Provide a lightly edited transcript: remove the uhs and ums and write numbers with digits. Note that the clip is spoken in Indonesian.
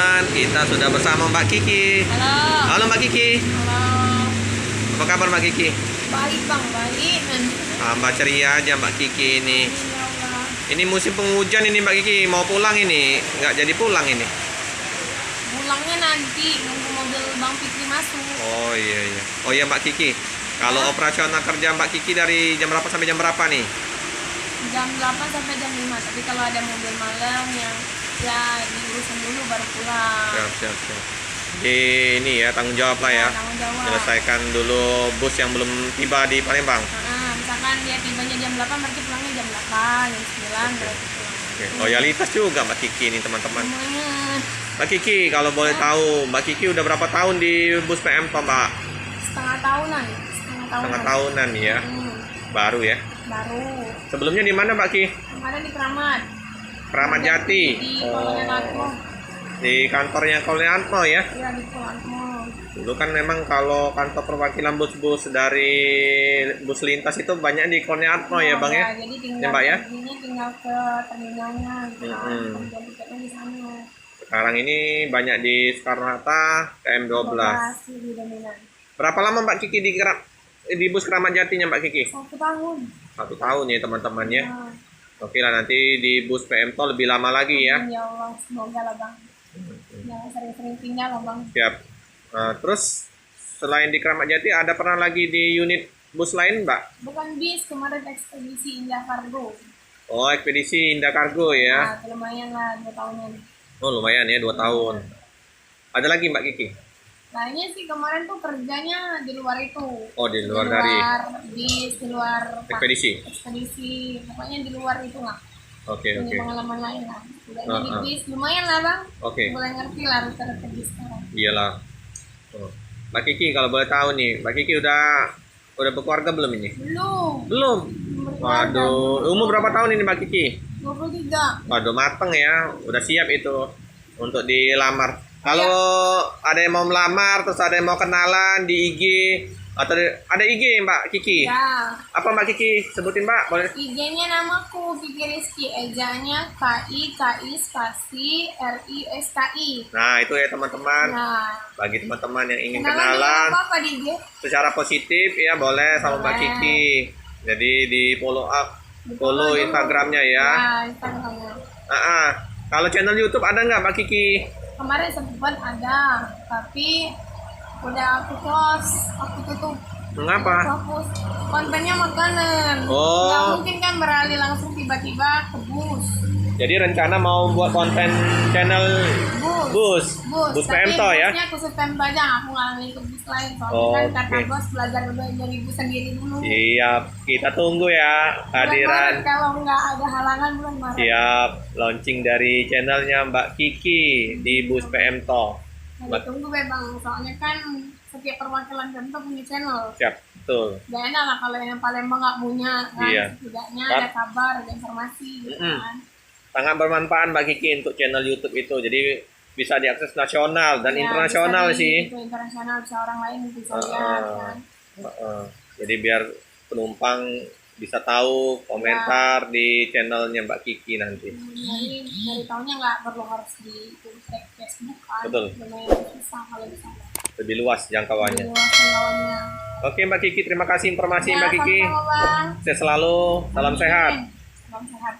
teman-teman, kita sudah bersama Mbak Kiki. Halo. Halo Mbak Kiki. Halo. Apa kabar Mbak Kiki? Baik bang, baik. Mbak ceria aja Mbak Kiki ini. Ya Allah. Ini musim penghujan ini Mbak Kiki, mau pulang ini, nggak jadi pulang ini. Pulangnya nanti nunggu mobil Bang Fikri masuk. Oh iya. Oh iya Mbak Kiki, kalau operasional kerja Mbak Kiki dari jam berapa sampai jam berapa nih? Jam 8 sampai jam 5. Tapi kalau ada mobil malam yang ya diurusin dulu baru pulang. Siap. Ini ya tanggung jawab lah ya. Tanggung jawab. Selesaikan dulu bus yang belum tiba di Palembang. Misalkan dia tibanya jam 8, berarti pulangnya jam 8, jam 9 berarti pulang. Oke. Loyalitas juga Mbak Kiki ini teman-teman. Lumayan. Mbak Kiki, kalau boleh tahu, Mbak Kiki udah berapa tahun di bus PM Toh, Mbak? Setengah tahunan. Setengah tahunan ya. Baru ya. Baru. Sebelumnya di mana Mbak Kiki? Kemarin di Kramat. Kramat Jati. Di Kolonial Atmo. Di kantornya Kolonial Atmo ya. Iya di Kolonial Atmo. Dulu kan memang kalau kantor perwakilan bus-bus dari bus lintas itu banyak di Kolonial Atmo ya Bang ya? Jadi Ya Mbak ya? tinggal ke terminalnya gitu kan. Kemudian tiketnya di sana. Sekarang ini banyak di Soekarno-Hatta, KM12. Lebih dominan. Berapa lama Mbak Kiki di bus Kramat Jatinya Mbak Kiki? 1 tahun. 1 tahun ya teman-teman ya. Nah, Oke lah, nanti di bus PM Tol lebih lama lagi ya. ya Allah, semoga lah bang. Jangan sering-sering tinggal lah bang. Siap. Terus selain di Kramat Jati ada pernah lagi di unit bus lain Mbak? Bukan bis, kemarin ekspedisi Indah Kargo. Oh, ekspedisi Indah Kargo ya. Nah, lumayan lah 2 tahunan. Oh lumayan ya 2 tahun. Ada lagi Mbak Kiki? Kayaknya sih kemarin tuh kerjanya di luar itu. Oh di luar dari bis, di luar ekspedisi. Pokoknya di luar itu lah. Oke. Pengalaman lain lah. Tidaknya di bis lumayan lah bang. Oke. Mulai ngerti lah rute-rute bis sekarang. Iyalah. Mbak Kiki kalau boleh tahu nih, Mbak Kiki udah berkeluarga belum ini? Belum. Waduh, umur berapa tahun ini Mbak Kiki? 23. Waduh, mateng ya, udah siap itu untuk dilamar. Kalau ada yang mau melamar, terus ada yang mau kenalan di IG atau ada IG Mbak Kiki? Ya. Apa Mbak Kiki sebutin Mbak? Boleh? IG-nya namaku Kiki Rizky, ejanya KI spasi RISKI. Nah itu ya teman-teman. Nah, Bagi teman-teman yang ingin kenalan kenalan apa di IG? secara positif ya boleh sama Mbak Kiki. Jadi di follow follow Instagramnya ya. Nah, Instagramnya. Kalau channel YouTube ada nggak Mbak Kiki? Kemarin sempat ada, tapi udah aku close, aku tutup. Mengapa? Fokus kontennya makanan. Oh. Nggak mungkin kan beralih langsung tiba-tiba ke bus. Jadi rencana mau buat konten channel bus PM Toh ya? Busnya khusus Pemto aja, aku nggak ikut bus lain. Soalnya kan kata bos belajar dari bus sendiri dulu. Siap, kita tunggu ya kehadiran. Kalau nggak ada halangan bulan Maret. Siap, launching dari channelnya Mbak Kiki di bus PM Toh. Tunggu bang, soalnya kan setiap perwakilan Pemto punya channel. Siap, betul. Gak enak lah kalau yang Palembang nggak punya kan. Iya. Setidaknya ada kabar, ada informasi gitu kan. Sangat bermanfaat Mbak Kiki untuk channel YouTube itu. Jadi bisa diakses nasional dan internasional sih. Itu internasional, bisa orang lain bisa lihat kan. Jadi biar penumpang bisa tahu komentar di channelnya Mbak Kiki nanti. Jadi dari tahunnya nggak perlu harus di Facebook kan. Betul. Lumayan susah kalau di sana. Lebih luas jangkauannya. Lebih luas jangkauannya. Oke Mbak Kiki, terima kasih informasi Mbak Kiki. Sama-sama, Bang. Sehat selalu, salam sehat. Salam sehat.